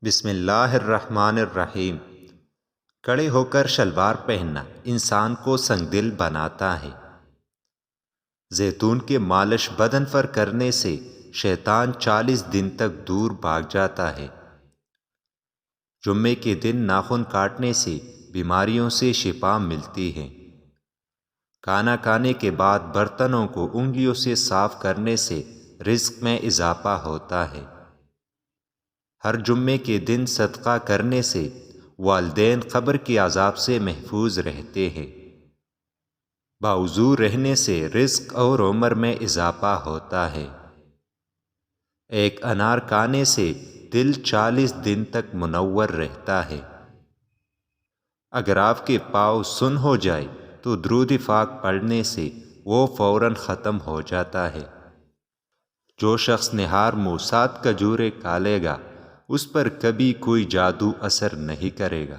بسم اللہ الرحمن الرحیم۔ کڑے ہو کر شلوار پہننا انسان کو سنگ دل بناتا ہے۔ زیتون کے مالش بدن پر کرنے سے شیطان 40 دن تک دور بھاگ جاتا ہے۔ جمعے کے دن ناخن کاٹنے سے بیماریوں سے شفا ملتی ہے۔ کھانا کھانے کے بعد برتنوں کو انگلیوں سے صاف کرنے سے رزق میں اضافہ ہوتا ہے۔ ہر جمعے کے دن صدقہ کرنے سے والدین قبر کے عذاب سے محفوظ رہتے ہیں۔ باوضو رہنے سے رزق اور عمر میں اضافہ ہوتا ہے۔ ایک انار کھانے سے دل 40 دن تک منور رہتا ہے۔ اگر آپ کے پاؤں سن ہو جائے تو درود پاک پڑھنے سے وہ فوراً ختم ہو جاتا ہے۔ جو شخص نہار منہ 7 کھجوریں کھا لے گا اس پر کبھی کوئی جادو اثر نہیں کرے گا۔